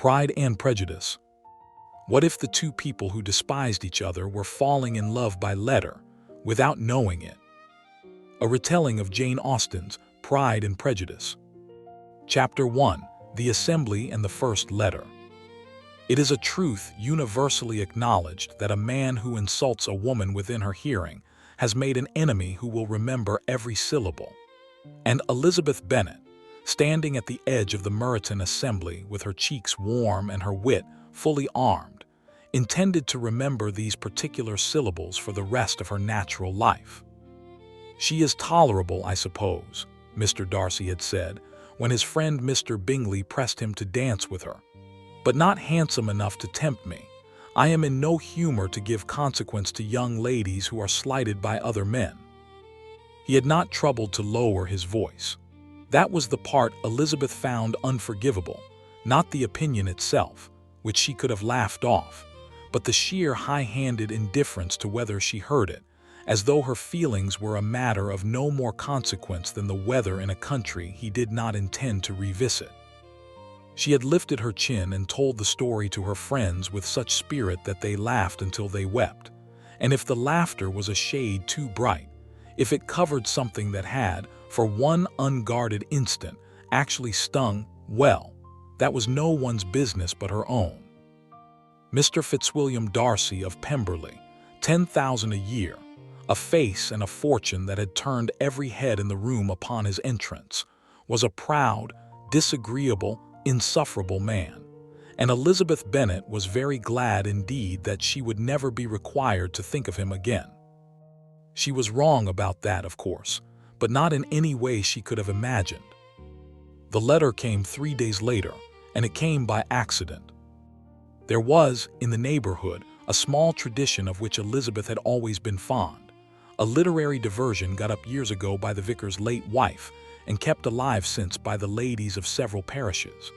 Pride and Prejudice. What if the two people who despised each other were falling in love by letter, without knowing it? A retelling of Jane Austen's Pride and Prejudice. Chapter 1. The Assembly and the First Letter. It is a truth universally acknowledged that a man who insults a woman within her hearing has made an enemy who will remember every syllable. And Elizabeth Bennet, standing at the edge of the Meryton assembly with her cheeks warm and her wit fully armed, intended to remember these particular syllables for the rest of her natural life. "She is tolerable, I suppose," Mr. Darcy had said when his friend Mr. Bingley pressed him to dance with her, "but not handsome enough to tempt me. I am in no humor to give consequence to young ladies who are slighted by other men." He had not troubled to lower his voice. That was the part Elizabeth found unforgivable, not the opinion itself, which she could have laughed off, but the sheer high-handed indifference to whether she heard it, as though her feelings were a matter of no more consequence than the weather in a country he did not intend to revisit. She had lifted her chin and told the story to her friends with such spirit that they laughed until they wept, and if the laughter was a shade too bright, if it covered something that had, for one unguarded instant, actually stung, well, that was no one's business but her own. Mr. Fitzwilliam Darcy of Pemberley, 10,000 a year, a face and a fortune that had turned every head in the room upon his entrance, was a proud, disagreeable, insufferable man, and Elizabeth Bennet was very glad indeed that she would never be required to think of him again. She was wrong about that, of course, but not in any way she could have imagined. The letter came 3 days later, and it came by accident. There was, in the neighborhood, a small tradition of which Elizabeth had always been fond, a literary diversion got up years ago by the vicar's late wife and kept alive since by the ladies of several parishes.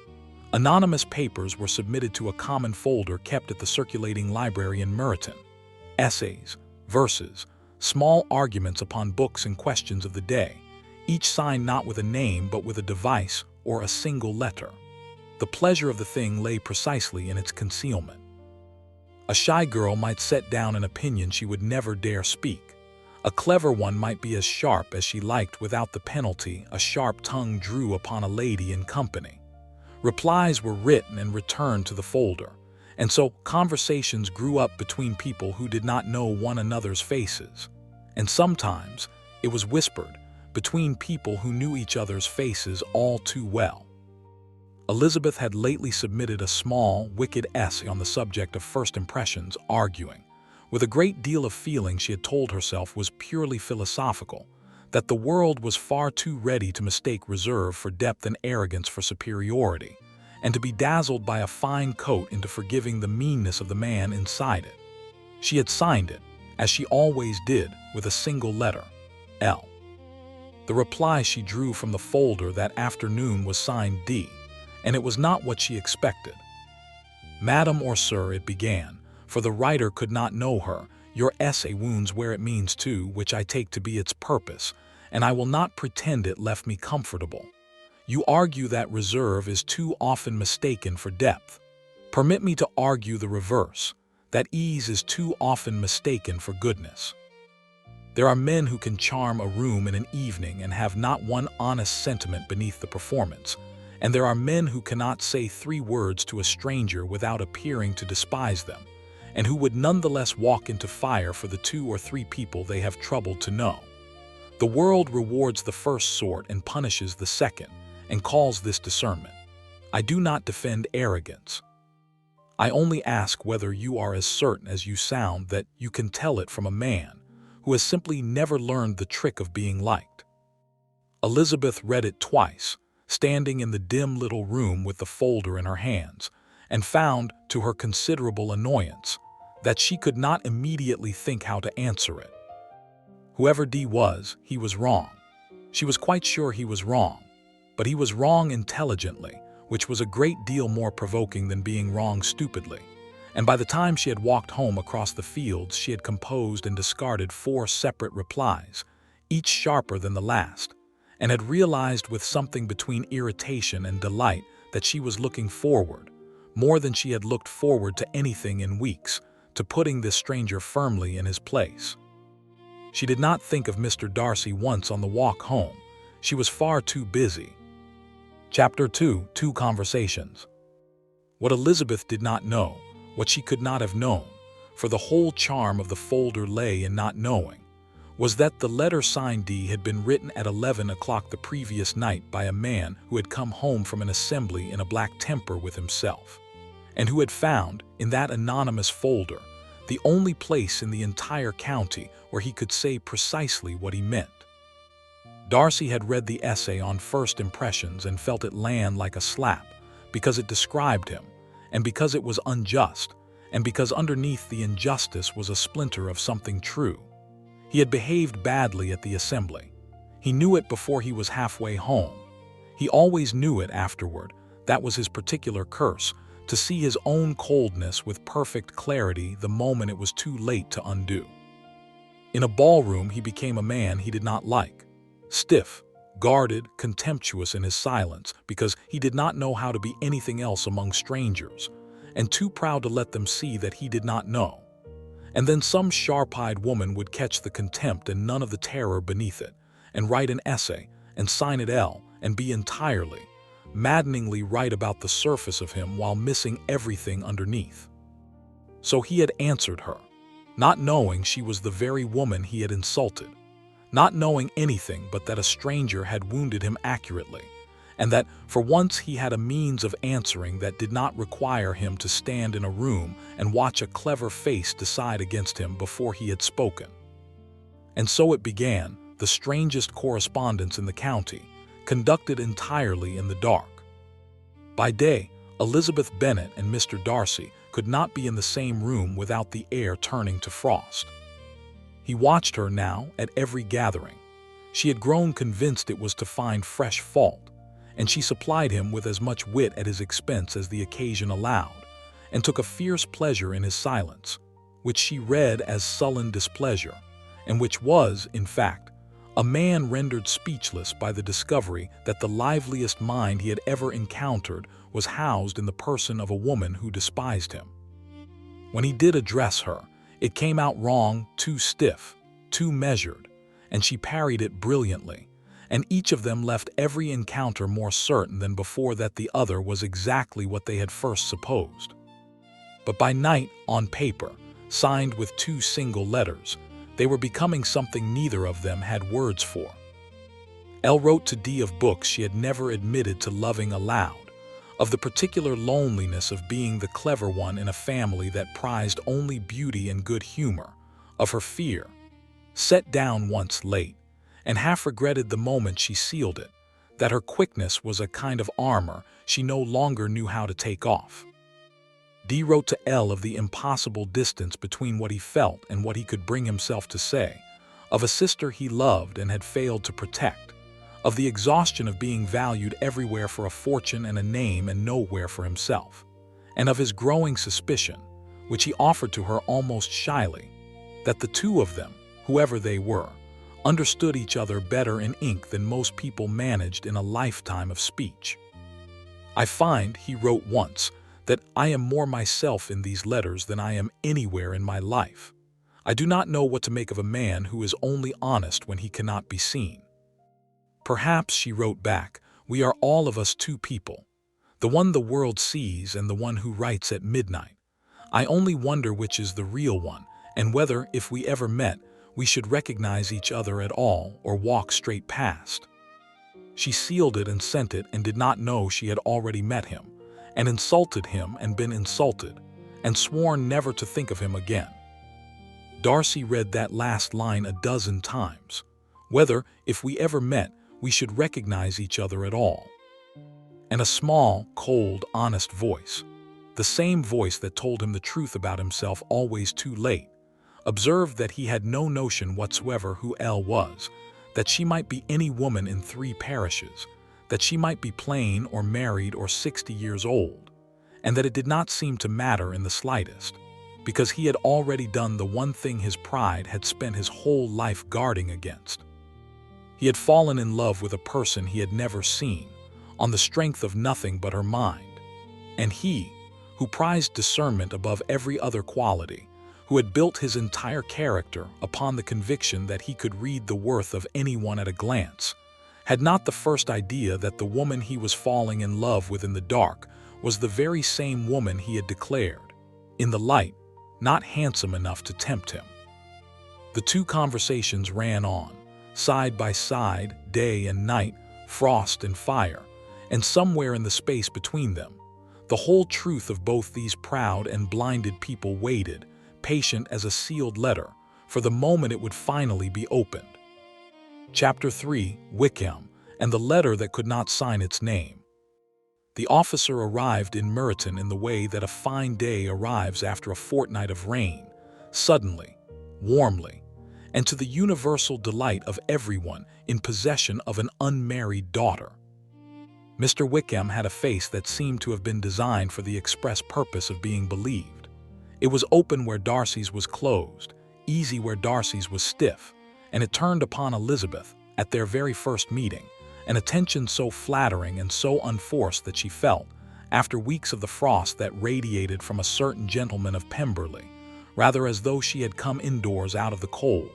Anonymous papers were submitted to a common folder kept at the circulating library in Meryton. Essays, verses, small arguments upon books and questions of the day, each signed not with a name but with a device or a single letter. The pleasure of the thing lay precisely in its concealment. A shy girl might set down an opinion she would never dare speak. A clever one might be as sharp as she liked without the penalty a sharp tongue drew upon a lady in company. Replies were written and returned to the folder, and so conversations grew up between people who did not know one another's faces. And sometimes it was whispered between people who knew each other's faces all too well. Elizabeth had lately submitted a small, wicked essay on the subject of first impressions, arguing, with a great deal of feeling she had told herself was purely philosophical, that the world was far too ready to mistake reserve for depth and arrogance for superiority, and to be dazzled by a fine coat into forgiving the meanness of the man inside it. She had signed it, as she always did, with a single letter, L. The reply she drew from the folder that afternoon was signed D, and it was not what she expected. "Madam or Sir," it began, for the writer could not know her, "your essay wounds where it means to, which I take to be its purpose, and I will not pretend it left me comfortable. You argue that reserve is too often mistaken for depth. Permit me to argue the reverse, that ease is too often mistaken for goodness. There are men who can charm a room in an evening and have not one honest sentiment beneath the performance, and there are men who cannot say 3 words to a stranger without appearing to despise them, and who would nonetheless walk into fire for the 2 or 3 people they have troubled to know. The world rewards the first sort and punishes the second, and calls this discernment. I do not defend arrogance. I only ask whether you are as certain as you sound that you can tell it from a man who has simply never learned the trick of being liked." Elizabeth read it twice, standing in the dim little room with the folder in her hands, and found, to her considerable annoyance, that she could not immediately think how to answer it. Whoever D was, he was wrong. She was quite sure he was wrong, but he was wrong intelligently, which was a great deal more provoking than being wrong stupidly, and by the time she had walked home across the fields she had composed and discarded 4 separate replies, each sharper than the last, and had realized with something between irritation and delight that she was looking forward, more than she had looked forward to anything in weeks, to putting this stranger firmly in his place. She did not think of Mr. Darcy once on the walk home. She was far too busy. Chapter 2. Two Conversations. What Elizabeth did not know, what she could not have known, for the whole charm of the folder lay in not knowing, was that the letter signed D had been written at 11 o'clock the previous night by a man who had come home from an assembly in a black temper with himself, and who had found, in that anonymous folder, the only place in the entire county where he could say precisely what he meant. Darcy had read the essay on first impressions and felt it land like a slap, because it described him, and because it was unjust, and because underneath the injustice was a splinter of something true. He had behaved badly at the assembly. He knew it before he was halfway home. He always knew it afterward. That was his particular curse, to see his own coldness with perfect clarity the moment it was too late to undo. In a ballroom he became a man he did not like, stiff, guarded, contemptuous in his silence, because he did not know how to be anything else among strangers, and too proud to let them see that he did not know. And then some sharp-eyed woman would catch the contempt and none of the terror beneath it, and write an essay, and sign it L, and be entirely, maddeningly right about the surface of him while missing everything underneath. So he had answered her, not knowing she was the very woman he had insulted, not knowing anything but that a stranger had wounded him accurately, and that for once he had a means of answering that did not require him to stand in a room and watch a clever face decide against him before he had spoken. And so it began, the strangest correspondence in the county, conducted entirely in the dark. By day, Elizabeth Bennet and Mr. Darcy could not be in the same room without the air turning to frost. He watched her now at every gathering. She had grown convinced it was to find fresh fault, and she supplied him with as much wit at his expense as the occasion allowed, and took a fierce pleasure in his silence, which she read as sullen displeasure, and which was, in fact, a man rendered speechless by the discovery that the liveliest mind he had ever encountered was housed in the person of a woman who despised him. When he did address her, it came out wrong, too stiff, too measured, and she parried it brilliantly, and each of them left every encounter more certain than before that the other was exactly what they had first supposed. But by night, on paper, signed with 2 single letters, they were becoming something neither of them had words for. L wrote to D of books she had never admitted to loving aloud, of the particular loneliness of being the clever one in a family that prized only beauty and good humor, of her fear, set down once late, and half regretted the moment she sealed it, that her quickness was a kind of armor she no longer knew how to take off. D wrote to L of the impossible distance between what he felt and what he could bring himself to say, of a sister he loved and had failed to protect, of the exhaustion of being valued everywhere for a fortune and a name and nowhere for himself, and of his growing suspicion, which he offered to her almost shyly, that the two of them, whoever they were, understood each other better in ink than most people managed in a lifetime of speech. I find, he wrote once, that I am more myself in these letters than I am anywhere in my life. I do not know what to make of a man who is only honest when he cannot be seen. Perhaps, she wrote back, we are all of us 2 people, the one the world sees and the one who writes at midnight. I only wonder which is the real one, and whether, if we ever met, we should recognize each other at all or walk straight past. She sealed it and sent it and did not know she had already met him, and insulted him and been insulted, and sworn never to think of him again. Darcy read that last line a dozen times, whether, if we ever met, we should recognize each other at all. And a small, cold, honest voice, the same voice that told him the truth about himself always too late, observed that he had no notion whatsoever who L was, that she might be any woman in 3 parishes, that she might be plain or married or 60 years old, and that it did not seem to matter in the slightest, because he had already done the one thing his pride had spent his whole life guarding against. He had fallen in love with a person he had never seen, on the strength of nothing but her mind, and he, who prized discernment above every other quality, who had built his entire character upon the conviction that he could read the worth of anyone at a glance, had not the first idea that the woman he was falling in love with in the dark was the very same woman he had declared, in the light, not handsome enough to tempt him. The two conversations ran on, side by side, day and night, frost and fire, and somewhere in the space between them, the whole truth of both these proud and blinded people waited, patient as a sealed letter, for the moment it would finally be opened. Chapter 3: Wickham, and the letter that could not sign its name. The officer arrived in Meryton in the way that a fine day arrives after a fortnight of rain, suddenly, warmly, and to the universal delight of everyone in possession of an unmarried daughter. Mr. Wickham had a face that seemed to have been designed for the express purpose of being believed. It was open where Darcy's was closed, easy where Darcy's was stiff, and it turned upon Elizabeth, at their very first meeting, an attention so flattering and so unforced that she felt, after weeks of the frost that radiated from a certain gentleman of Pemberley, rather as though she had come indoors out of the cold.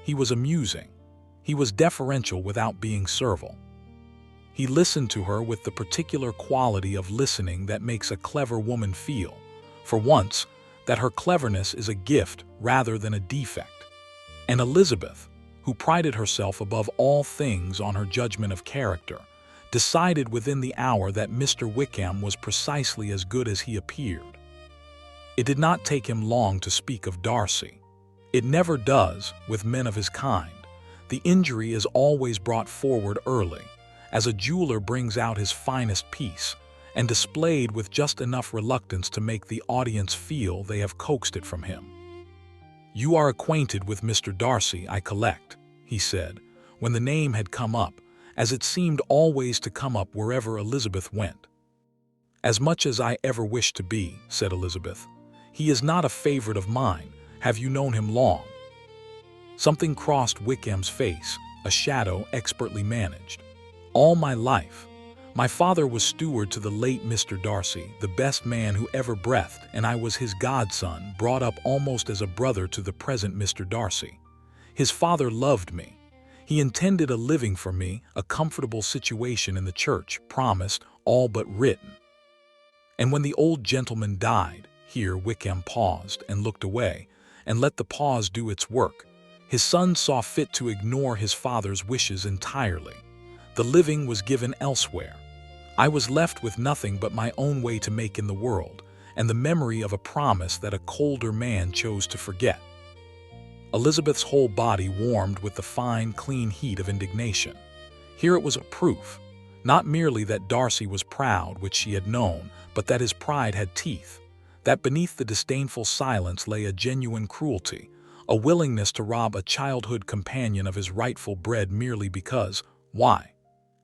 He was amusing. He was deferential without being servile. He listened to her with the particular quality of listening that makes a clever woman feel, for once, that her cleverness is a gift rather than a defect. And Elizabeth, who prided herself above all things on her judgment of character, decided within the hour that Mr. Wickham was precisely as good as he appeared. It did not take him long to speak of Darcy. It never does with men of his kind. The injury is always brought forward early, as a jeweler brings out his finest piece, and displayed with just enough reluctance to make the audience feel they have coaxed it from him. "You are acquainted with Mr. Darcy, I collect," he said, when the name had come up, as it seemed always to come up wherever Elizabeth went. "As much as I ever wished to be," said Elizabeth. "He is not a favorite of mine. Have you known him long?" Something crossed Wickham's face, a shadow expertly managed. "All my life. My father was steward to the late Mr. Darcy, the best man who ever breathed, and I was his godson, brought up almost as a brother to the present Mr. Darcy. His father loved me. He intended a living for me, a comfortable situation in the church, promised, all but written. And when the old gentleman died," here Wickham paused and looked away, and let the pause do its work, "his son saw fit to ignore his father's wishes entirely. The living was given elsewhere. I was left with nothing but my own way to make in the world, and the memory of a promise that a colder man chose to forget." Elizabeth's whole body warmed with the fine, clean heat of indignation. Here it was a proof, not merely that Darcy was proud, which she had known, but that his pride had teeth, that beneath the disdainful silence lay a genuine cruelty, a willingness to rob a childhood companion of his rightful bread merely because, why?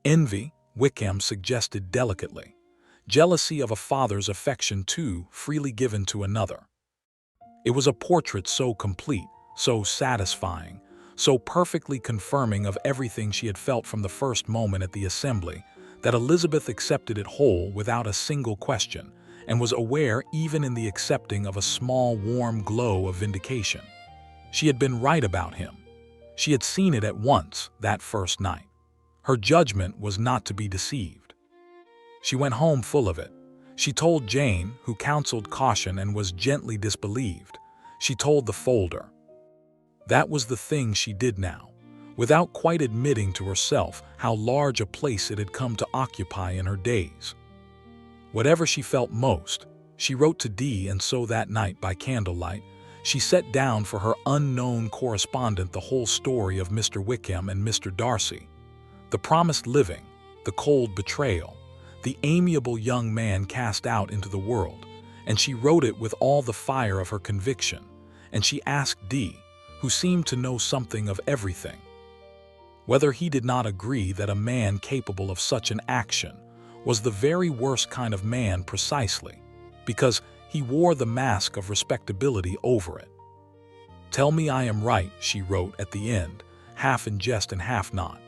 Envy, Wickham suggested delicately. Jealousy of a father's affection too freely given to another. It was a portrait so complete, so satisfying, so perfectly confirming of everything she had felt from the first moment at the assembly, that Elizabeth accepted it whole without a single question, and was aware even in the accepting of a small warm glow of vindication. She had been right about him. She had seen it at once that first night. Her judgment was not to be deceived. She went home full of it. She told Jane, who counseled caution and was gently disbelieved. She told the folder. That was the thing she did now, without quite admitting to herself how large a place it had come to occupy in her days. Whatever she felt most, she wrote to Dee, and so that night by candlelight, she set down for her unknown correspondent the whole story of Mr. Wickham and Mr. Darcy. The promised living, the cold betrayal, the amiable young man cast out into the world, and she wrote it with all the fire of her conviction, and she asked Dee, who seemed to know something of everything, whether he did not agree that a man capable of such an action was the very worst kind of man precisely, because he wore the mask of respectability over it. "Tell me I am right," she wrote at the end, half in jest and half not.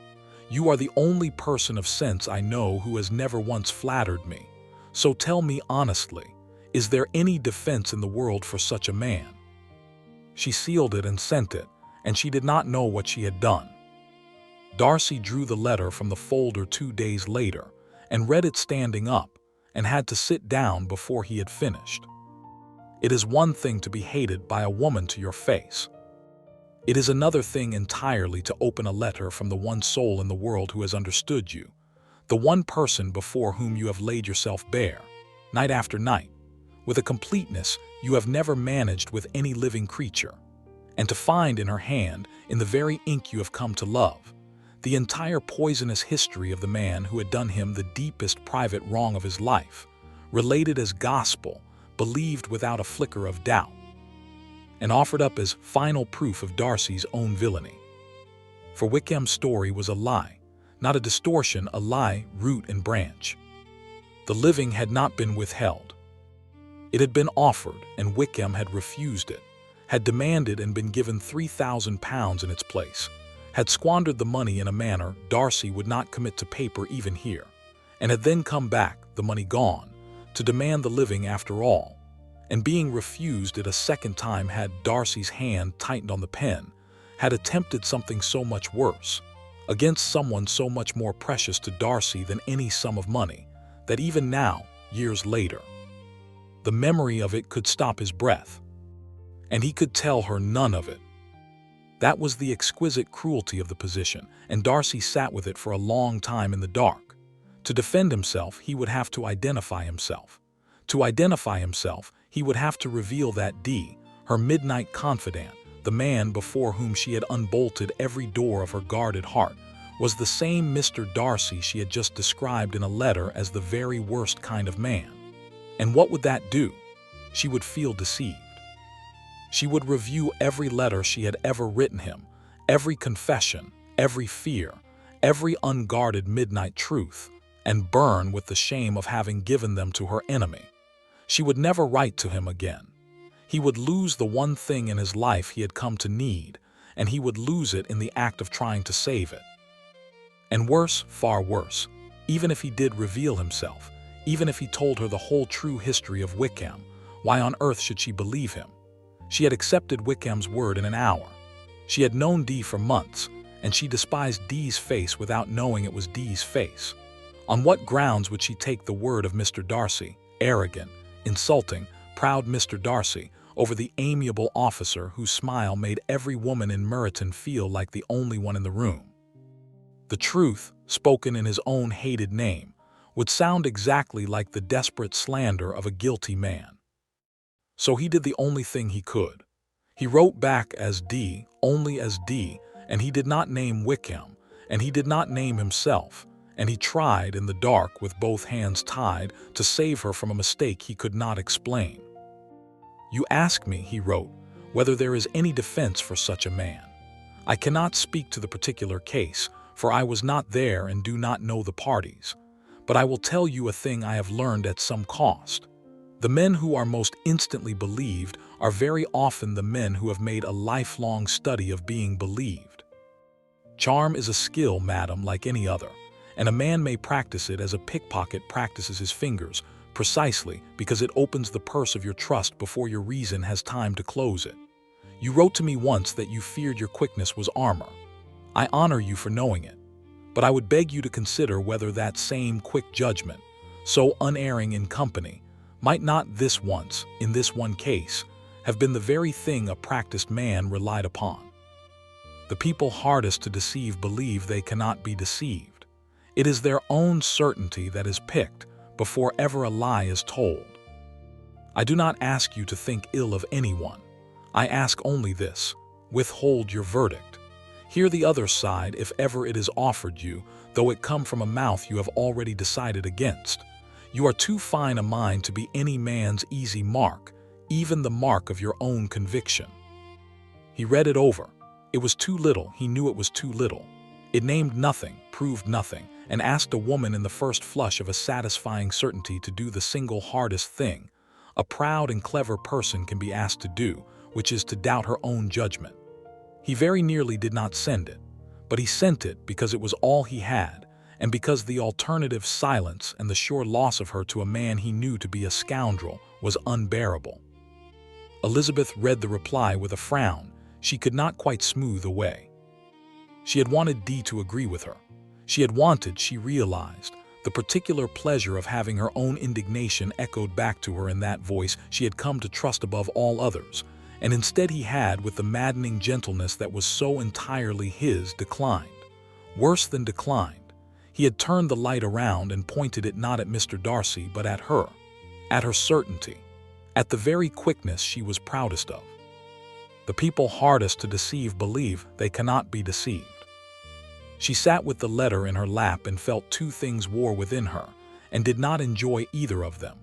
"You are the only person of sense I know who has never once flattered me, so tell me honestly, Is there any defense in the world for such a man? She sealed it and sent it, and she did not know what she had done. Darcy drew the letter from the folder 2 days later and read it standing up, and had to sit down before he had finished. It is one thing to be hated by a woman to your face. It is another thing entirely to open a letter from the one soul in the world who has understood you, the one person before whom you have laid yourself bare, night after night, with a completeness you have never managed with any living creature, and to find in her hand, in the very ink you have come to love, the entire poisonous history of the man who had done him the deepest private wrong of his life, related as gospel, believed without a flicker of doubt, and offered up as final proof of Darcy's own villainy. For Wickham's story was a lie, not a distortion, a lie, root and branch. The living had not been withheld. It had been offered, and Wickham had refused it, had demanded and been given £3,000 in its place, had squandered the money in a manner Darcy would not commit to paper even here, and had then come back, the money gone, to demand the living after all, and being refused it a second time had Darcy's hand tightened on the pen, had attempted something so much worse, against someone so much more precious to Darcy than any sum of money, that even now, years later, the memory of it could stop his breath, and he could tell her none of it. That was the exquisite cruelty of the position, and Darcy sat with it for a long time in the dark. To defend himself, he would have to identify himself. To identify himself, he would have to reveal that D, her midnight confidant, the man before whom she had unbolted every door of her guarded heart, was the same Mr. Darcy she had just described in a letter as the very worst kind of man. And what would that do? She would feel deceived. She would review every letter she had ever written him, every confession, every fear, every unguarded midnight truth, and burn with the shame of having given them to her enemy. She would never write to him again. He would lose the one thing in his life he had come to need, and he would lose it in the act of trying to save it. And worse, far worse, even if he did reveal himself, even if he told her the whole true history of Wickham, why on earth should she believe him? She had accepted Wickham's word in an hour. She had known Dee for months, and she despised Dee's face without knowing it was Dee's face. On what grounds would she take the word of Mr. Darcy, arrogant, insulting, proud Mr. Darcy, over the amiable officer whose smile made every woman in Meryton feel like the only one in the room? The truth, spoken in his own hated name, would sound exactly like the desperate slander of a guilty man. So he did the only thing he could. He wrote back as D, only as D, and he did not name Wickham, and he did not name himself, and he tried in the dark with both hands tied to save her from a mistake he could not explain. "You ask me," he wrote, "whether there is any defense for such a man. I cannot speak to the particular case, for I was not there and do not know the parties. But I will tell you a thing I have learned at some cost. The men who are most instantly believed are very often the men who have made a lifelong study of being believed. Charm is a skill, madam, like any other, and a man may practice it as a pickpocket practices his fingers, precisely because it opens the purse of your trust before your reason has time to close it. You wrote to me once that you feared your quickness was armor. I honor you for knowing it, but I would beg you to consider whether that same quick judgment, so unerring in company, might not this once, in this one case, have been the very thing a practiced man relied upon. The people hardest to deceive believe they cannot be deceived. It is their own certainty that is picked before ever a lie is told. I do not ask you to think ill of anyone. I ask only this: withhold your verdict. Hear the other side if ever it is offered you, though it come from a mouth you have already decided against. You are too fine a mind to be any man's easy mark, even the mark of your own conviction." He read it over. It was too little, he knew it was too little. It named nothing, proved nothing, and asked a woman in the first flush of a satisfying certainty to do the single hardest thing a proud and clever person can be asked to do, which is to doubt her own judgment. He very nearly did not send it, but he sent it because it was all he had, and because the alternative silence and the sure loss of her to a man he knew to be a scoundrel was unbearable. Elizabeth read the reply with a frown she could not quite smooth away. She had wanted Dee to agree with her. She realized, the particular pleasure of having her own indignation echoed back to her in that voice she had come to trust above all others, and instead he had, with the maddening gentleness that was so entirely his, declined. Worse than declined. He had turned the light around and pointed it not at Mr. Darcy but at her certainty, at the very quickness she was proudest of. The people hardest to deceive believe they cannot be deceived. She sat with the letter in her lap and felt two things war within her, and did not enjoy either of them.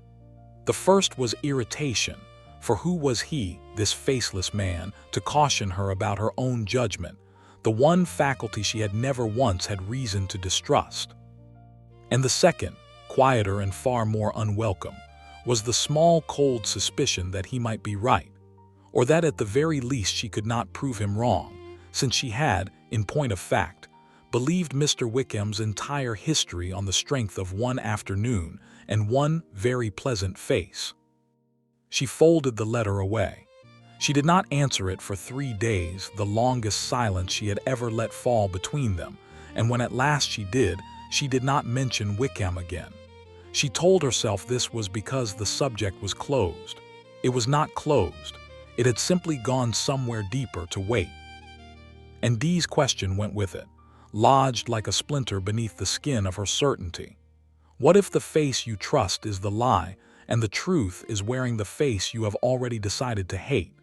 The first was irritation, for who was he, this faceless man, to caution her about her own judgment, the one faculty she had never once had reason to distrust? And the second, quieter and far more unwelcome, was the small cold suspicion that he might be right, or that at the very least she could not prove him wrong, since she had, in point of fact, believed Mr. Wickham's entire history on the strength of one afternoon and one very pleasant face. She folded the letter away. She did not answer it for 3 days, the longest silence she had ever let fall between them, and when at last she did not mention Wickham again. She told herself this was because the subject was closed. It was not closed. It had simply gone somewhere deeper to wait. And Dee's question went with it, lodged like a splinter beneath the skin of her certainty. What if the face you trust is the lie, and the truth is wearing the face you have already decided to hate?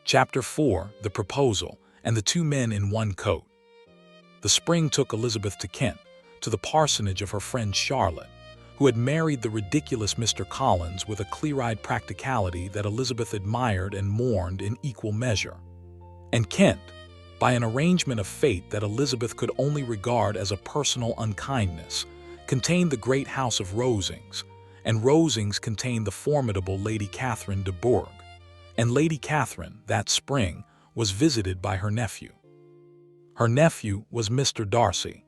Chapter 4. The Proposal, and the Two Men in One Coat. The spring took Elizabeth to Kent, to the parsonage of her friend Charlotte, who had married the ridiculous Mr. Collins with a clear-eyed practicality that Elizabeth admired and mourned in equal measure. And Kent, by an arrangement of fate that Elizabeth could only regard as a personal unkindness, contained the great house of Rosings, and Rosings contained the formidable Lady Catherine de Bourgh. And Lady Catherine, that spring, was visited by her nephew. Her nephew was Mr. Darcy.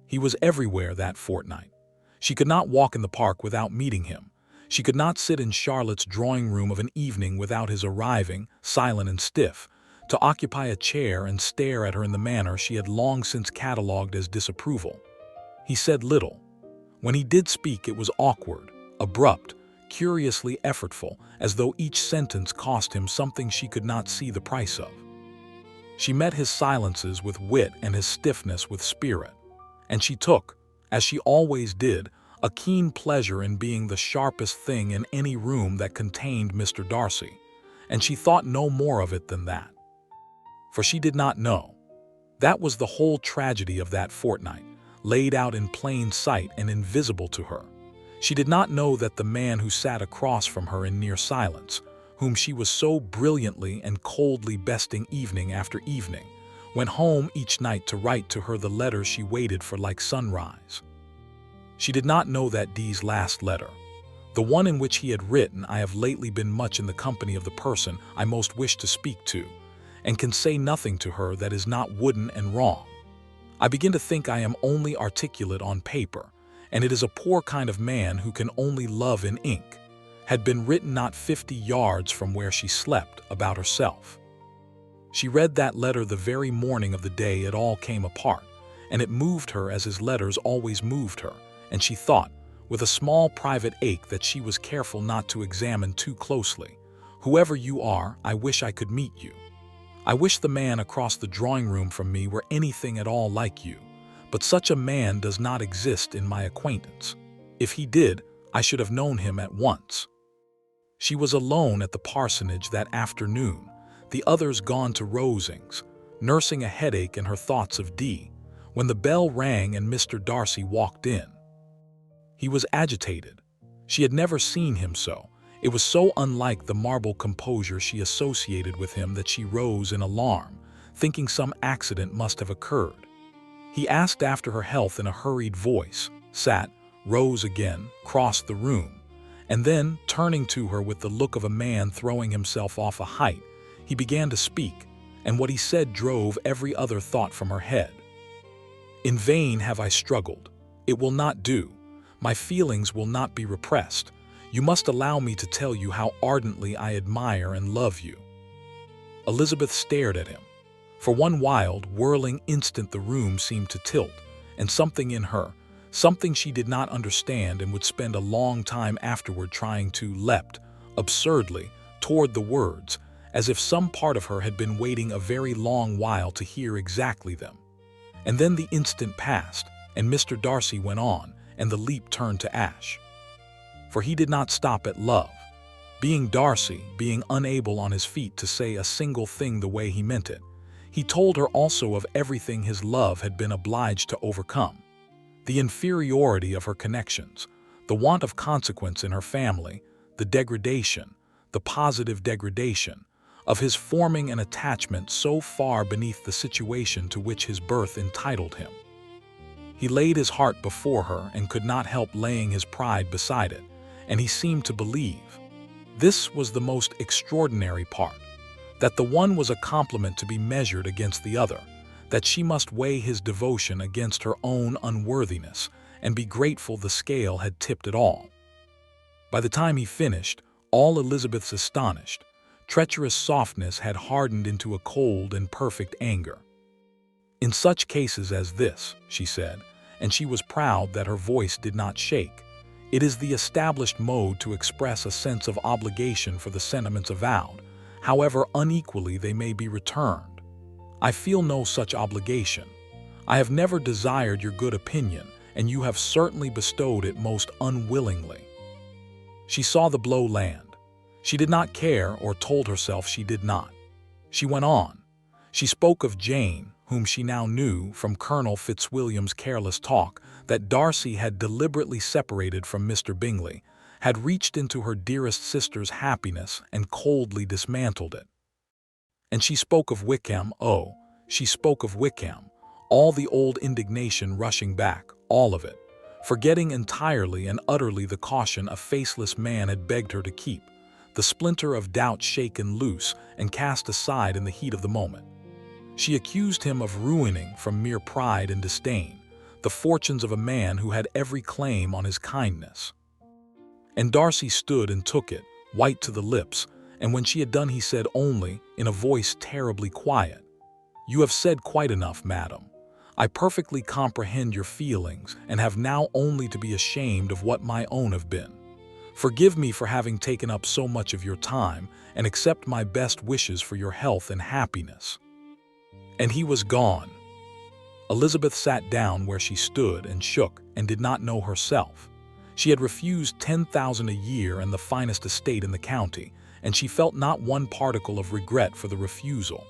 He was everywhere that fortnight. She could not walk in the park without meeting him. She could not sit in Charlotte's drawing room of an evening without his arriving, silent and stiff, to occupy a chair and stare at her in the manner she had long since catalogued as disapproval. He said little. When he did speak, it was awkward, abrupt, curiously effortful, as though each sentence cost him something she could not see the price of. She met his silences with wit and his stiffness with spirit, and she took, as she always did, a keen pleasure in being the sharpest thing in any room that contained Mr. Darcy, and she thought no more of it than that. For she did not know. That was the whole tragedy of that fortnight, laid out in plain sight and invisible to her. She did not know that the man who sat across from her in near silence, whom she was so brilliantly and coldly besting evening after evening, went home each night to write to her the letters she waited for like sunrise. She did not know that Dee's last letter, the one in which he had written, "I have lately been much in the company of the person I most wish to speak to, and can say nothing to her that is not wooden and wrong. I begin to think I am only articulate on paper, and it is a poor kind of man who can only love in ink," had been written not 50 yards from where she slept, about herself. She read that letter the very morning of the day it all came apart, and it moved her as his letters always moved her, and she thought, with a small private ache that she was careful not to examine too closely, "Whoever you are, I wish I could meet you. I wish the man across the drawing-room from me were anything at all like you, but such a man does not exist in my acquaintance. If he did, I should have known him at once." She was alone at the parsonage that afternoon, the others gone to Rosings, nursing a headache and her thoughts of Dee, when the bell rang and Mr. Darcy walked in. He was agitated. She had never seen him so. It was so unlike the marble composure she associated with him that she rose in alarm, thinking some accident must have occurred. He asked after her health in a hurried voice, sat, rose again, crossed the room, and then, turning to her with the look of a man throwing himself off a height, he began to speak, and what he said drove every other thought from her head. "In vain have I struggled. It will not do. My feelings will not be repressed. You must allow me to tell you how ardently I admire and love you." Elizabeth stared at him. For one wild, whirling instant the room seemed to tilt, and something in her, something she did not understand and would spend a long time afterward trying to, leapt, absurdly, toward the words, as if some part of her had been waiting a very long while to hear exactly them. And then the instant passed, and Mr. Darcy went on, and the leap turned to ash. For he did not stop at love. Being Darcy, being unable on his feet to say a single thing the way he meant it, he told her also of everything his love had been obliged to overcome. The inferiority of her connections, the want of consequence in her family, the degradation, the positive degradation, of his forming an attachment so far beneath the situation to which his birth entitled him. He laid his heart before her and could not help laying his pride beside it, and he seemed to believe. This was the most extraordinary part, that the one was a compliment to be measured against the other, that she must weigh his devotion against her own unworthiness and be grateful the scale had tipped it all. By the time he finished, all Elizabeth's astonished, treacherous softness had hardened into a cold and perfect anger. "In such cases as this," she said, and she was proud that her voice did not shake, "it is the established mode to express a sense of obligation for the sentiments avowed, however unequally they may be returned. I feel no such obligation. I have never desired your good opinion, and you have certainly bestowed it most unwillingly." She saw the blow land. She did not care, or told herself she did not. She went on. She spoke of Jane, whom she now knew from Colonel Fitzwilliam's careless talk that Darcy had deliberately separated from Mr. Bingley, had reached into her dearest sister's happiness and coldly dismantled it. And she spoke of Wickham, oh, she spoke of Wickham, all the old indignation rushing back, all of it, forgetting entirely and utterly the caution a faceless man had begged her to keep, the splinter of doubt shaken loose and cast aside in the heat of the moment. She accused him of ruining, from mere pride and disdain, the fortunes of a man who had every claim on his kindness. And Darcy stood and took it, white to the lips, and when she had done he said only, in a voice terribly quiet, "You have said quite enough, madam. I perfectly comprehend your feelings and have now only to be ashamed of what my own have been. Forgive me for having taken up so much of your time, and accept my best wishes for your health and happiness." And he was gone. Elizabeth sat down where she stood and shook and did not know herself. She had refused 10,000 a year and the finest estate in the county, and she felt not one particle of regret for the refusal.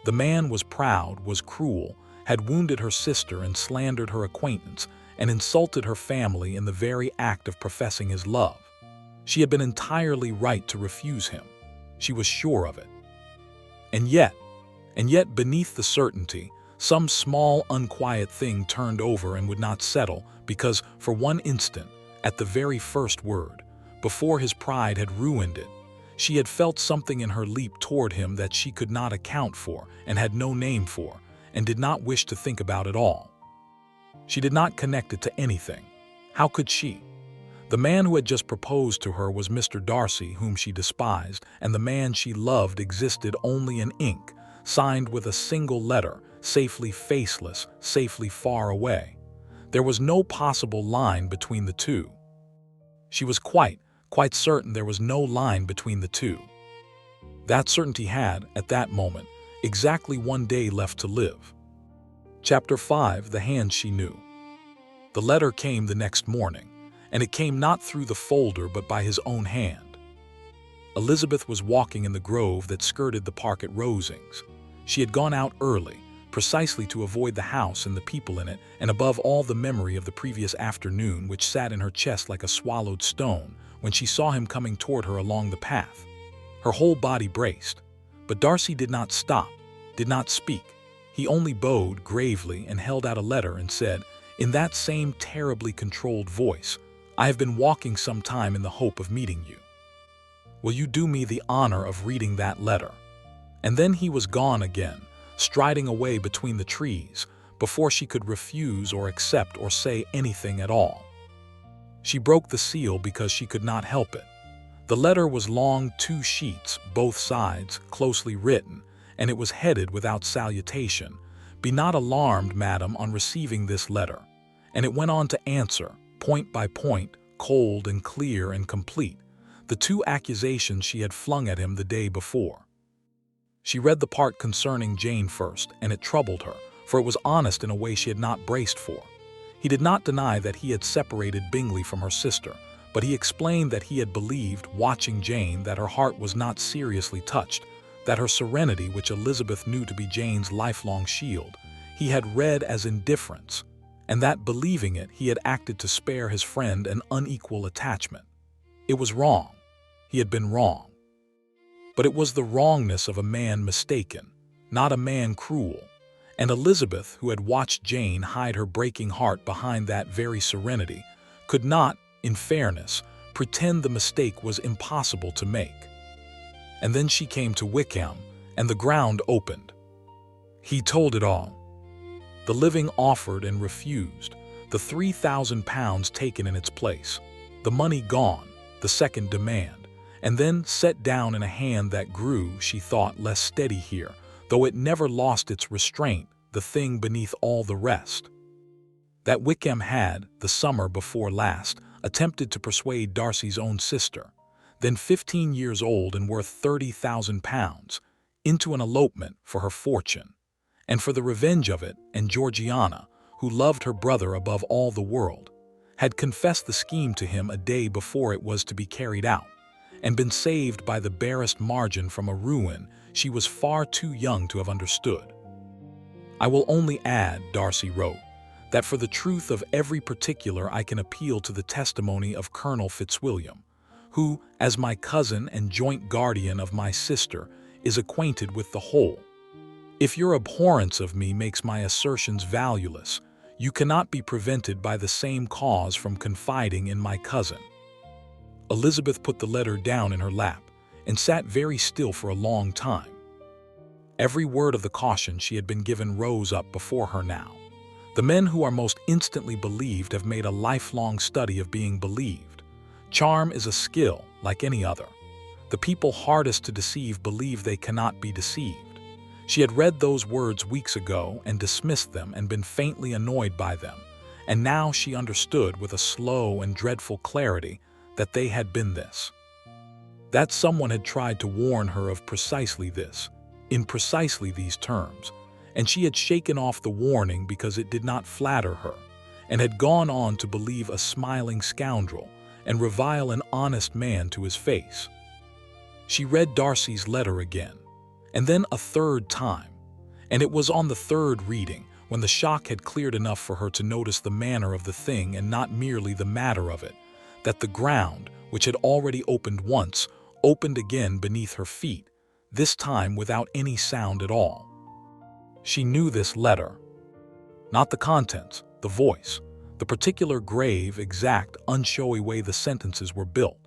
The man was proud, was cruel, had wounded her sister and slandered her acquaintance, and insulted her family in the very act of professing his love. She had been entirely right to refuse him. She was sure of it. And yet beneath the certainty, some small, unquiet thing turned over and would not settle because, for one instant, at the very first word, before his pride had ruined it, she had felt something in her leap toward him that she could not account for and had no name for, and did not wish to think about at all. She did not connect it to anything. How could she? The man who had just proposed to her was Mr. Darcy, whom she despised, and the man she loved existed only in ink, signed with a single letter, safely faceless, safely far away. There was no possible line between the two. She was quite certain there was no line between the two. That certainty had, at that moment, exactly one day left to live. Chapter 5. The Hand She Knew. The letter came the next morning, and it came not through the folder but by his own hand. Elizabeth was walking in the grove that skirted the park at Rosings. She had gone out early, precisely to avoid the house and the people in it, and above all the memory of the previous afternoon which sat in her chest like a swallowed stone when she saw him coming toward her along the path. Her whole body braced. But Darcy did not stop, did not speak. He only bowed gravely and held out a letter and said, in that same terribly controlled voice, "I have been walking some time in the hope of meeting you. Will you do me the honor of reading that letter?" And then he was gone again, striding away between the trees, before she could refuse or accept or say anything at all. She broke the seal because she could not help it. The letter was long 2 sheets, both sides closely written, and it was headed without salutation, "Be not alarmed, madam, on receiving this letter." And it went on to answer, point by point, cold and clear and complete, the 2 accusations she had flung at him the day before. She read the part concerning Jane first, and it troubled her, for it was honest in a way she had not braced for. He did not deny that he had separated Bingley from her sister, but he explained that he had believed, watching Jane, that her heart was not seriously touched, that her serenity, which Elizabeth knew to be Jane's lifelong shield, he had read as indifference, and that, believing it, he had acted to spare his friend an unequal attachment. It was wrong. He had been wrong. But it was the wrongness of a man mistaken, not a man cruel, and Elizabeth, who had watched Jane hide her breaking heart behind that very serenity, could not, in fairness, pretend the mistake was impossible to make. And then she came to Wickham, and the ground opened. He told it all. The living offered and refused, the £3,000 taken in its place, the money gone, the second demand, and then set down in a hand that grew, she thought, less steady here, though it never lost its restraint, the thing beneath all the rest. That Wickham had, the summer before last, attempted to persuade Darcy's own sister, then 15 years old and worth £30,000, into an elopement for her fortune, and for the revenge of it, and Georgiana, who loved her brother above all the world, had confessed the scheme to him a day before it was to be carried out, and been saved by the barest margin from a ruin she was far too young to have understood. "I will only add," Darcy wrote, "that for the truth of every particular I can appeal to the testimony of Colonel Fitzwilliam, who, as my cousin and joint guardian of my sister, is acquainted with the whole. If your abhorrence of me makes my assertions valueless, you cannot be prevented by the same cause from confiding in my cousin." Elizabeth put the letter down in her lap and sat very still for a long time. Every word of the caution she had been given rose up before her now. The men who are most instantly believed have made a lifelong study of being believed. Charm is a skill like any other. The people hardest to deceive believe they cannot be deceived. She had read those words weeks ago and dismissed them and been faintly annoyed by them, and now she understood with a slow and dreadful clarity that they had been this. That someone had tried to warn her of precisely this, in precisely these terms, and she had shaken off the warning because it did not flatter her, and had gone on to believe a smiling scoundrel and revile an honest man to his face. She read Darcy's letter again, and then a third time, and it was on the third reading, when the shock had cleared enough for her to notice the manner of the thing and not merely the matter of it, that the ground, which had already opened once, opened again beneath her feet, this time without any sound at all. She knew this letter. Not the contents, the voice, the particular grave, exact, unshowy way the sentences were built,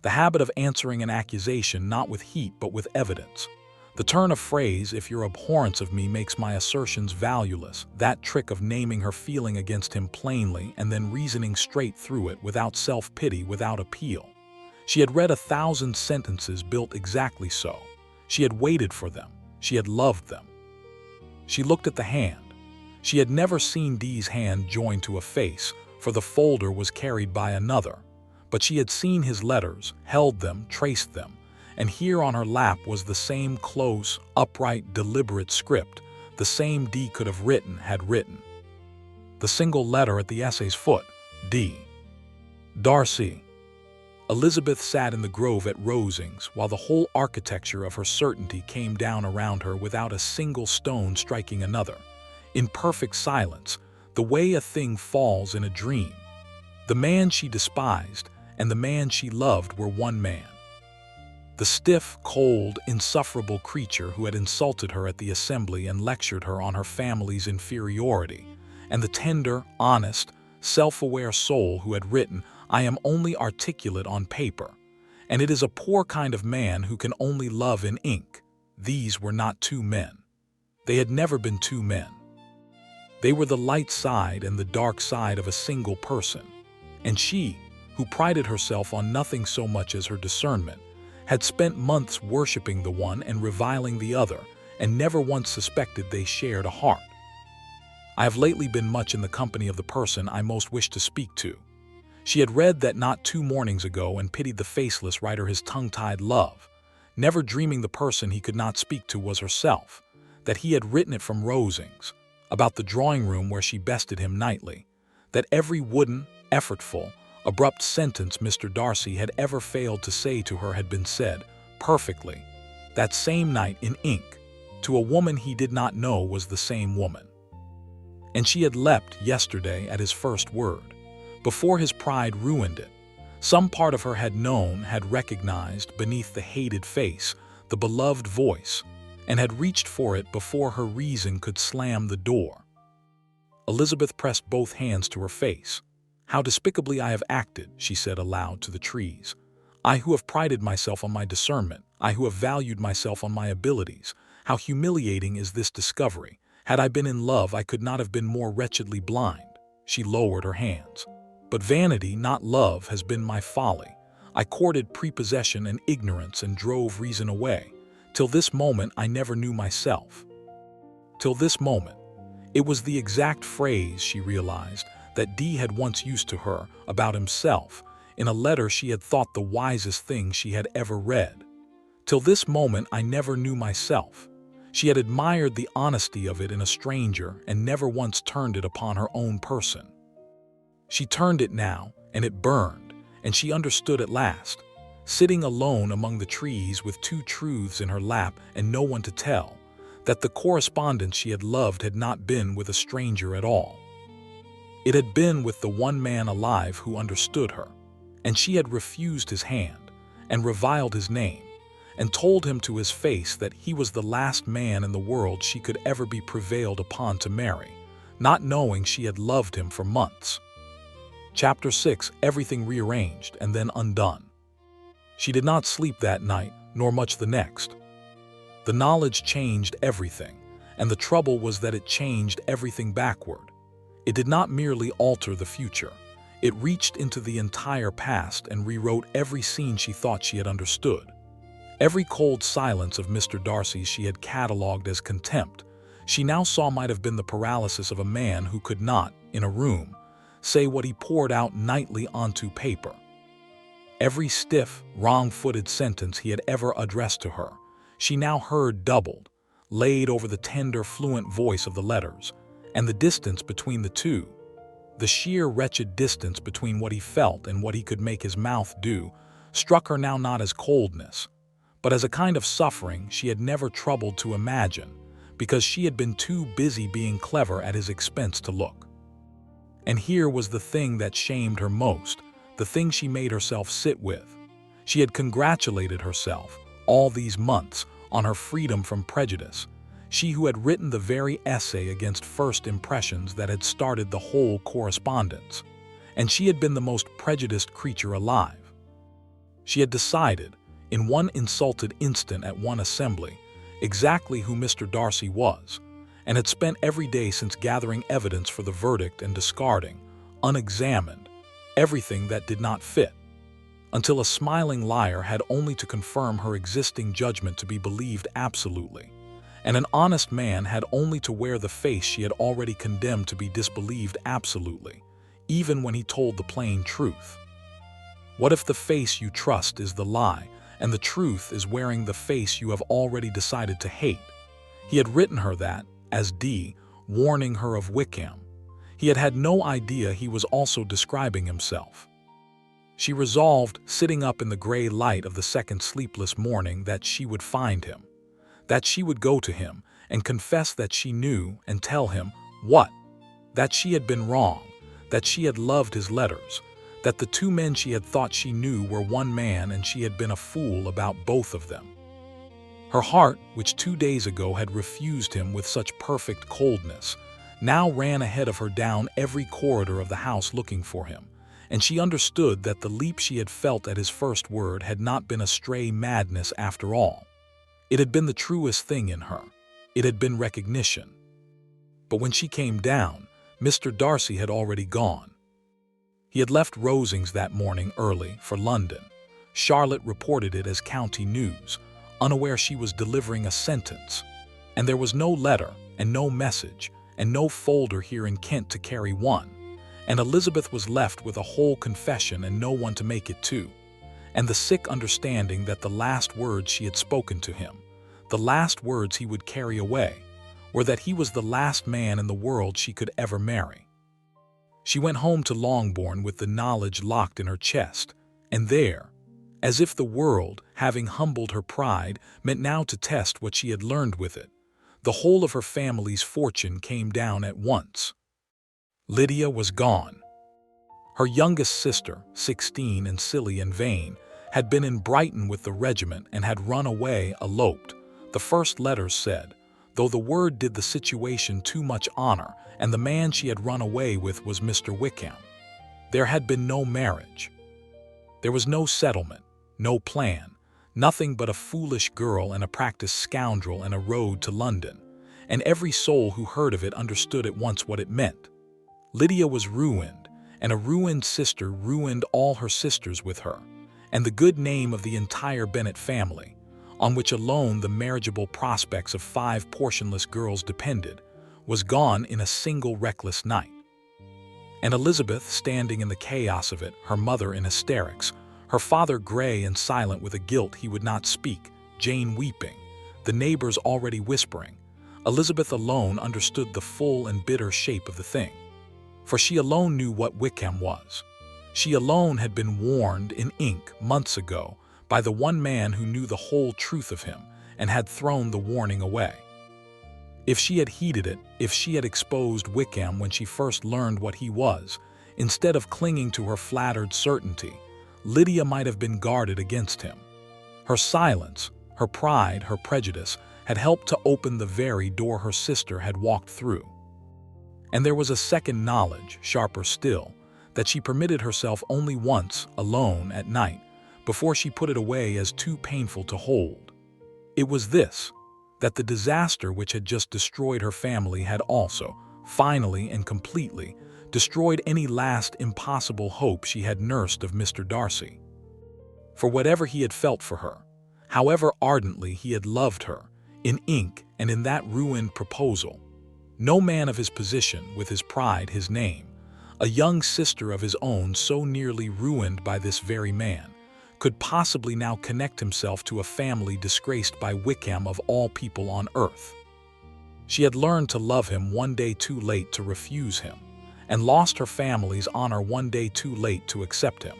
the habit of answering an accusation not with heat but with evidence, the turn of phrase, "if your abhorrence of me makes my assertions valueless," that trick of naming her feeling against him plainly and then reasoning straight through it without self-pity, without appeal. She had read 1,000 sentences built exactly so. She had waited for them. She had loved them. She looked at the hand. She had never seen Dee's hand joined to a face, for the folder was carried by another, but she had seen his letters, held them, traced them, and here on her lap was the same close, upright, deliberate script, the same Dee could have written, had written. The single letter at the essay's foot, D. Darcy. Elizabeth sat in the grove at Rosings while the whole architecture of her certainty came down around her without a single stone striking another, in perfect silence, the way a thing falls in a dream. The man she despised and the man she loved were one man. The stiff, cold, insufferable creature who had insulted her at the assembly and lectured her on her family's inferiority, and the tender, honest, self-aware soul who had written, "I am only articulate on paper, and it is a poor kind of man who can only love in ink." These were not two men. They had never been two men. They were the light side and the dark side of a single person, and she, who prided herself on nothing so much as her discernment, had spent months worshipping the one and reviling the other, and never once suspected they shared a heart. I have lately been much in the company of the person I most wished to speak to. She had read that not 2 mornings ago and pitied the faceless writer his tongue-tied love, never dreaming the person he could not speak to was herself, that he had written it from Rosings, about the drawing-room where she bested him nightly, that every wooden, effortful, abrupt sentence Mr. Darcy had ever failed to say to her had been said, perfectly, that same night in ink, to a woman he did not know was the same woman. And she had leapt yesterday at his first word, before his pride ruined it. Some part of her had known, had recognized, beneath the hated face, the beloved voice, and had reached for it before her reason could slam the door. Elizabeth pressed both hands to her face. "How despicably I have acted," she said aloud to the trees. "I who have prided myself on my discernment, I who have valued myself on my abilities. How humiliating is this discovery. Had I been in love, I could not have been more wretchedly blind." She lowered her hands. "But vanity, not love, has been my folly. I courted prepossession and ignorance and drove reason away. Till this moment I never knew myself." Till this moment. It was the exact phrase, she realized, that Dee had once used to her about himself in a letter she had thought the wisest thing she had ever read. Till this moment I never knew myself. She had admired the honesty of it in a stranger and never once turned it upon her own person. She turned it now, and it burned, and she understood at last, sitting alone among the trees with 2 truths in her lap and no one to tell, that the correspondence she had loved had not been with a stranger at all. It had been with the one man alive who understood her, and she had refused his hand, and reviled his name, and told him to his face that he was the last man in the world she could ever be prevailed upon to marry, not knowing she had loved him for months. Chapter 6. Everything rearranged and then undone. She did not sleep that night, nor much the next. The knowledge changed everything, and the trouble was that it changed everything backward. It did not merely alter the future. It reached into the entire past and rewrote every scene she thought she had understood. Every cold silence of Mr. Darcy's she had catalogued as contempt, she now saw might have been the paralysis of a man who could not, in a room, say what he poured out nightly onto paper. Every stiff, wrong-footed sentence he had ever addressed to her, she now heard doubled, laid over the tender, fluent voice of the letters, and the distance between the two, the sheer wretched distance between what he felt and what he could make his mouth do, struck her now not as coldness, but as a kind of suffering she had never troubled to imagine, because she had been too busy being clever at his expense to look. And here was the thing that shamed her most, the thing she made herself sit with. She had congratulated herself, all these months, on her freedom from prejudice, she who had written the very essay against first impressions that had started the whole correspondence, and she had been the most prejudiced creature alive. She had decided, in one insulted instant at one assembly, exactly who Mr. Darcy was, and had spent every day since gathering evidence for the verdict and discarding, unexamined, everything that did not fit, until a smiling liar had only to confirm her existing judgment to be believed absolutely, and an honest man had only to wear the face she had already condemned to be disbelieved absolutely, even when he told the plain truth. What if the face you trust is the lie, and the truth is wearing the face you have already decided to hate? He had written her that, as Dee, warning her of Wickham. He had had no idea he was also describing himself. She resolved, sitting up in the gray light of the second sleepless morning, that she would find him, that she would go to him and confess that she knew, and tell him what? That she had been wrong, that she had loved his letters, that the 2 men she had thought she knew were one man and she had been a fool about both of them. Her heart, which 2 days ago had refused him with such perfect coldness, now ran ahead of her down every corridor of the house looking for him, and she understood that the leap she had felt at his first word had not been a stray madness after all. It had been the truest thing in her. It had been recognition. But when she came down, Mr. Darcy had already gone. He had left Rosings that morning early for London. Charlotte reported it as county news, unaware she was delivering a sentence. And there was no letter and no message and no folder here in Kent to carry one. And Elizabeth was left with a whole confession and no one to make it to. And the sick understanding that the last words she had spoken to him, the last words he would carry away, were that he was the last man in the world she could ever marry. She went home to Longbourn with the knowledge locked in her chest, and there, as if the world, having humbled her pride, meant now to test what she had learned with it, the whole of her family's fortune came down at once. Lydia was gone. Her youngest sister, 16 and silly and vain, had been in Brighton with the regiment and had run away, eloped, the first letters said, though the word did the situation too much honor, and the man she had run away with was Mr. Wickham. There had been no marriage. There was no settlement, no plan, nothing but a foolish girl and a practiced scoundrel and a road to London, and every soul who heard of it understood at once what it meant. Lydia was ruined, and a ruined sister ruined all her sisters with her, and the good name of the entire Bennet family, on which alone the marriageable prospects of 5 portionless girls depended, was gone in a single reckless night. And Elizabeth, standing in the chaos of it, her mother in hysterics, her father gray and silent with a guilt he would not speak, Jane weeping, the neighbors already whispering, Elizabeth alone understood the full and bitter shape of the thing. For she alone knew what Wickham was. She alone had been warned in ink months ago by the one man who knew the whole truth of him and had thrown the warning away. If she had heeded it, if she had exposed Wickham when she first learned what he was, instead of clinging to her flattered certainty, Lydia might have been guarded against him. Her silence, her pride, her prejudice had helped to open the very door her sister had walked through. And there was a second knowledge, sharper still, that she permitted herself only once, alone, at night, before she put it away as too painful to hold. It was this, that the disaster which had just destroyed her family had also, finally and completely, destroyed any last impossible hope she had nursed of Mr. Darcy. For whatever he had felt for her, however ardently he had loved her, in ink and in that ruined proposal, no man of his position, with his pride, his name, a young sister of his own so nearly ruined by this very man, could possibly now connect himself to a family disgraced by Wickham of all people on earth. She had learned to love him one day too late to refuse him, and lost her family's honor one day too late to accept him,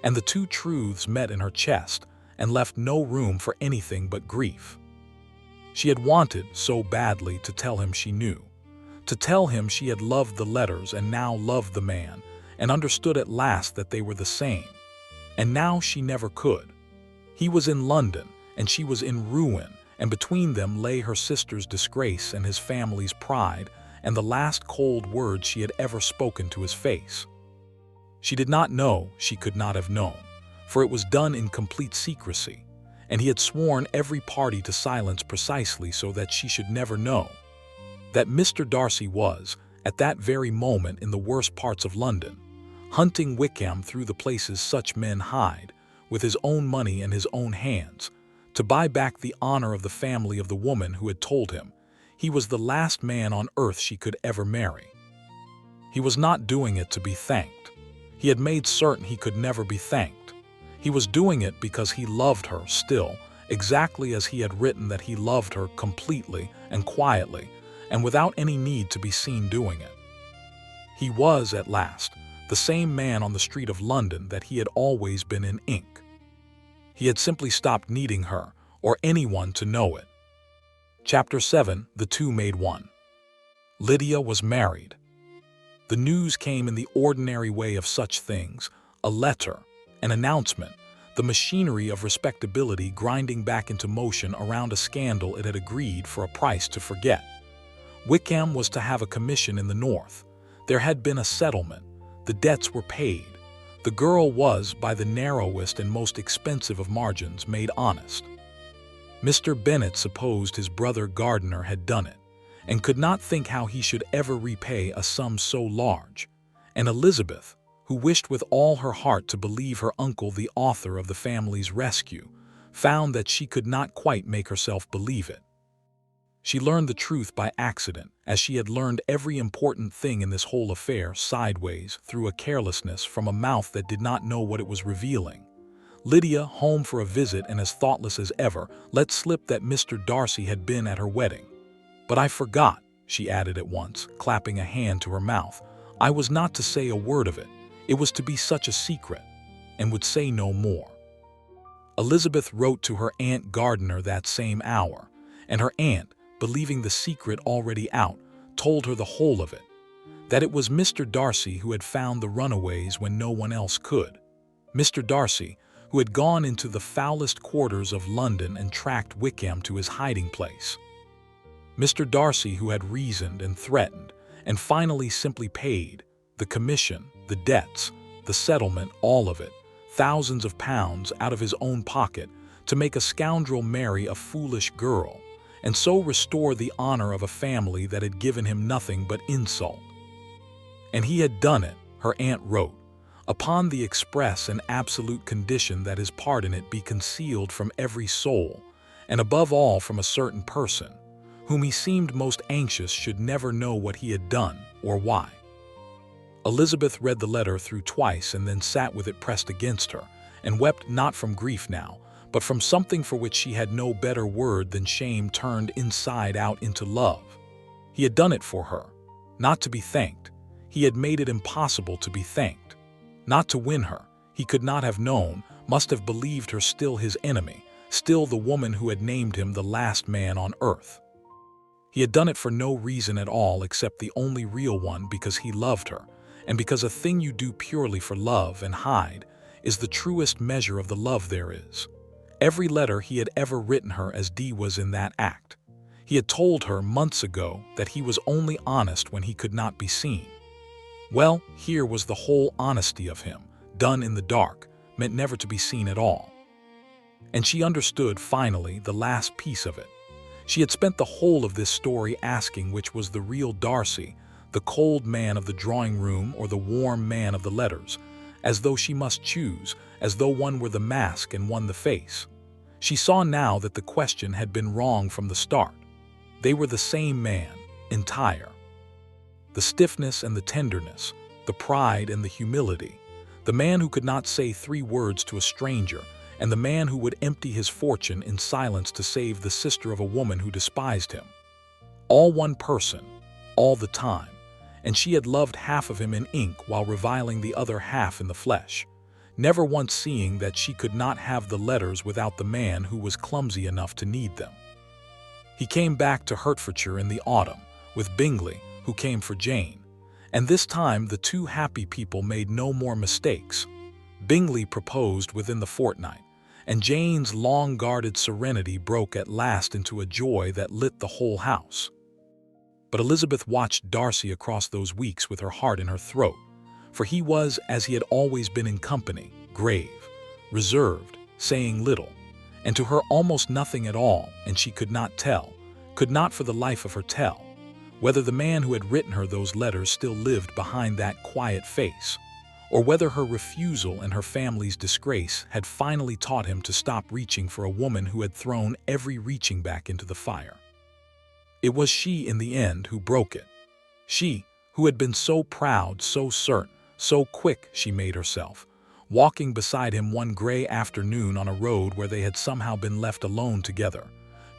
and the two truths met in her chest and left no room for anything but grief. She had wanted so badly to tell him she knew, to tell him she had loved the letters and now loved the man, and understood at last that they were the same. And now she never could. He was in London, and she was in ruin, and between them lay her sister's disgrace and his family's pride, and the last cold words she had ever spoken to his face. She did not know, she could not have known, for it was done in complete secrecy, and he had sworn every party to silence precisely so that she should never know, that Mr. Darcy was, at that very moment in the worst parts of London, hunting Wickham through the places such men hide, with his own money in his own hands, to buy back the honor of the family of the woman who had told him he was the last man on earth she could ever marry. He was not doing it to be thanked. He had made certain he could never be thanked. He was doing it because he loved her still, exactly as he had written that he loved her completely and quietly, and without any need to be seen doing it. He was, at last, the same man on the street of London that he had always been in ink. He had simply stopped needing her, or anyone to know it. Chapter 7. The Two Made One. Lydia was married. The news came in the ordinary way of such things, a letter, an announcement, the machinery of respectability grinding back into motion around a scandal it had agreed for a price to forget. Wickham was to have a commission in the north. There had been a settlement. The debts were paid. The girl was, by the narrowest and most expensive of margins, made honest. Mr. Bennet supposed his brother Gardiner had done it, and could not think how he should ever repay a sum so large, and Elizabeth, who wished with all her heart to believe her uncle the author of the family's rescue, found that she could not quite make herself believe it. She learned the truth by accident, as she had learned every important thing in this whole affair sideways through a carelessness from a mouth that did not know what it was revealing. Lydia, home for a visit and as thoughtless as ever, let slip that Mr. Darcy had been at her wedding. "But I forgot," she added at once, clapping a hand to her mouth. "I was not to say a word of it. It was to be such a secret," and would say no more. Elizabeth wrote to her Aunt Gardiner that same hour, and her aunt, believing the secret already out, told her the whole of it. That it was Mr. Darcy who had found the runaways when no one else could. Mr. Darcy, who had gone into the foulest quarters of London and tracked Wickham to his hiding place. Mr. Darcy, who had reasoned and threatened, and finally simply paid the commission, the debts, the settlement, all of it, thousands of pounds out of his own pocket, to make a scoundrel marry a foolish girl, and so restore the honor of a family that had given him nothing but insult. And he had done it, her aunt wrote, upon the express and absolute condition that his part in it be concealed from every soul, and above all from a certain person, whom he seemed most anxious should never know what he had done or why. Elizabeth read the letter through twice and then sat with it pressed against her, and wept not from grief now, but from something for which she had no better word than shame turned inside out into love. He had done it for her, not to be thanked. He had made it impossible to be thanked. Not to win her, he could not have known, must have believed her still his enemy, still the woman who had named him the last man on earth. He had done it for no reason at all except the only real one, because he loved her, and because a thing you do purely for love and hide is the truest measure of the love there is. Every letter he had ever written her as Dee was in that act. He had told her months ago that he was only honest when he could not be seen. Well, here was the whole honesty of him, done in the dark, meant never to be seen at all. And she understood, finally, the last piece of it. She had spent the whole of this story asking which was the real Darcy, the cold man of the drawing-room or the warm man of the letters, as though she must choose, as though one were the mask and one the face. She saw now that the question had been wrong from the start. They were the same man, entire. The stiffness and the tenderness, the pride and the humility, the man who could not say 3 words to a stranger, and the man who would empty his fortune in silence to save the sister of a woman who despised him. All one person, all the time, and she had loved half of him in ink while reviling the other half in the flesh, never once seeing that she could not have the letters without the man who was clumsy enough to need them. He came back to Hertfordshire in the autumn, with Bingley, who came for Jane, and this time the two happy people made no more mistakes. Bingley proposed within the fortnight, and Jane's long-guarded serenity broke at last into a joy that lit the whole house. But Elizabeth watched Darcy across those weeks with her heart in her throat, for he was, as he had always been in company, grave, reserved, saying little, and to her almost nothing at all, and she could not tell, could not for the life of her tell, whether the man who had written her those letters still lived behind that quiet face, or whether her refusal and her family's disgrace had finally taught him to stop reaching for a woman who had thrown every reaching back into the fire. It was she in the end who broke it. She, who had been so proud, so certain, so quick she made herself, walking beside him one gray afternoon on a road where they had somehow been left alone together,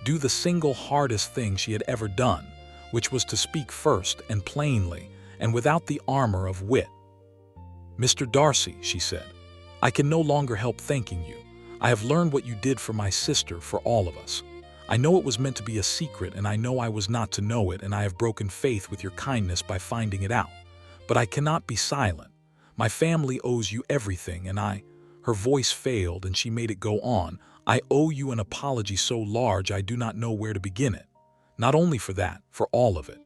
do the single hardest thing she had ever done, which was to speak first and plainly and without the armor of wit. "Mr. Darcy," she said, "I can no longer help thanking you. I have learned what you did for my sister, for all of us. I know it was meant to be a secret, and I know I was not to know it, and I have broken faith with your kindness by finding it out. But I cannot be silent. My family owes you everything, and her voice failed, and she made it go on. I owe you an apology so large I do not know where to begin it. Not only for that, for all of it.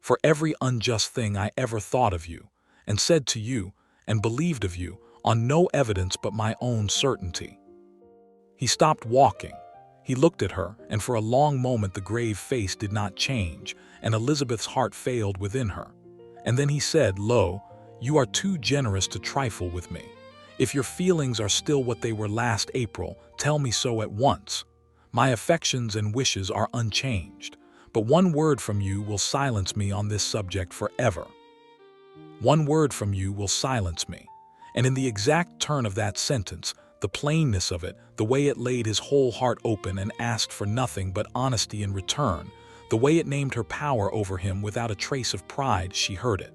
For every unjust thing I ever thought of you, and said to you, and believed of you, on no evidence but my own certainty." He stopped walking. He looked at her, and for a long moment the grave face did not change, and Elizabeth's heart failed within her. And then he said, "Lo, You are too generous to trifle with me. If your feelings are still what they were last April, tell me so at once. My affections and wishes are unchanged, but one word from you will silence me on this subject forever. One word from you will silence me. And in the exact turn of that sentence, the plainness of it, the way it laid his whole heart open and asked for nothing but honesty in return, the way it named her power over him without a trace of pride, she heard it.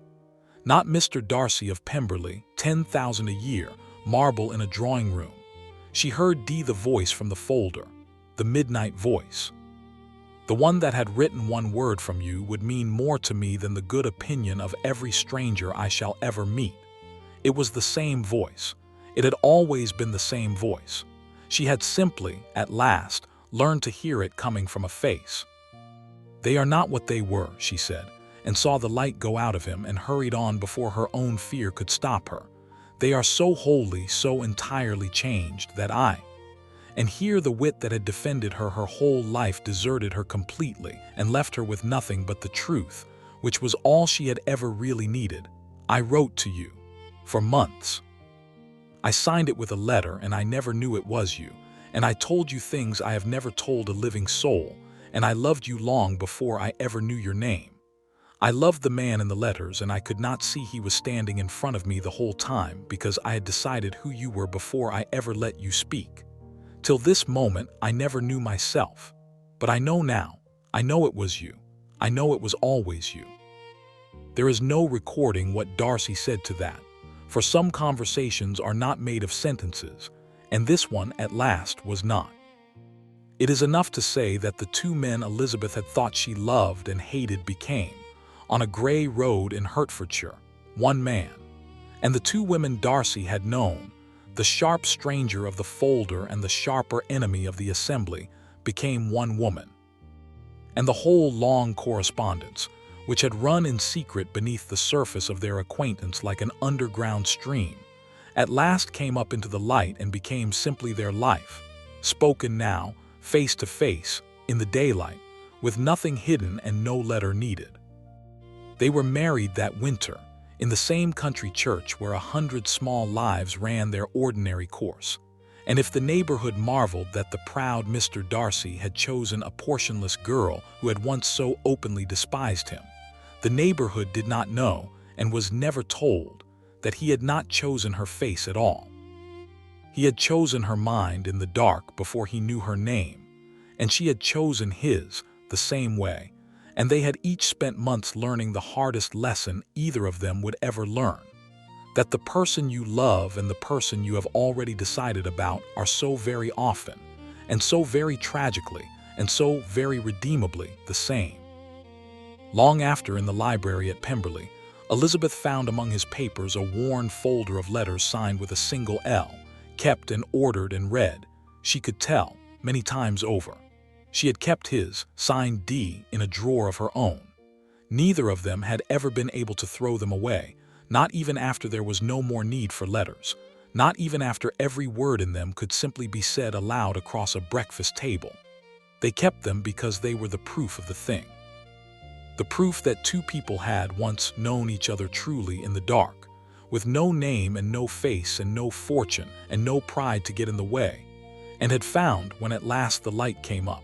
Not Mr. Darcy of Pemberley, 10,000 a year, marble in a drawing room. She heard the voice from the folder, the midnight voice. The one that had written one word from you would mean more to me than the good opinion of every stranger I shall ever meet. It was the same voice. It had always been the same voice. She had simply, at last, learned to hear it coming from a face. They are not what they were, she said, and saw the light go out of him and hurried on before her own fear could stop her. They are so wholly, so entirely changed that and here the wit that had defended her whole life deserted her completely and left her with nothing but the truth, which was all she had ever really needed. I wrote to you. For months. I signed it with a letter and I never knew it was you, and I told you things I have never told a living soul, and I loved you long before I ever knew your name. I loved the man in the letters, and I could not see he was standing in front of me the whole time because I had decided who you were before I ever let you speak. Till this moment, I never knew myself. But I know now. I know it was you. I know it was always you. There is no recording what Darcy said to that, for some conversations are not made of sentences, and this one at last was not. It is enough to say that the two men Elizabeth had thought she loved and hated became, on a grey road in Hertfordshire, one man, and the two women Darcy had known, the sharp stranger of the folder and the sharper enemy of the assembly, became one woman. And the whole long correspondence, which had run in secret beneath the surface of their acquaintance like an underground stream, at last came up into the light and became simply their life, spoken now, face to face, in the daylight, with nothing hidden and no letter needed. They were married that winter, in the same country church where 100 small lives ran their ordinary course, and if the neighbourhood marvelled that the proud Mr. Darcy had chosen a portionless girl who had once so openly despised him, the neighbourhood did not know, and was never told, that he had not chosen her face at all. He had chosen her mind in the dark before he knew her name, and she had chosen his the same way, and they had each spent months learning the hardest lesson either of them would ever learn, that the person you love and the person you have already decided about are so very often, and so very tragically, and so very redeemably the same. Long after, in the library at Pemberley, Elizabeth found among his papers a worn folder of letters signed with a single L, kept and ordered and read. She could tell, many times over. She had kept his, signed D, in a drawer of her own. Neither of them had ever been able to throw them away, not even after there was no more need for letters, not even after every word in them could simply be said aloud across a breakfast table. They kept them because they were the proof of the thing. The proof that two people had once known each other truly in the dark, with no name and no face and no fortune and no pride to get in the way, and had found, when at last the light came up,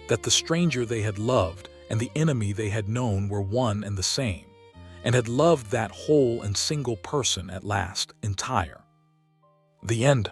that the stranger they had loved and the enemy they had known were one and the same, and had loved that whole and single person at last entire. The end.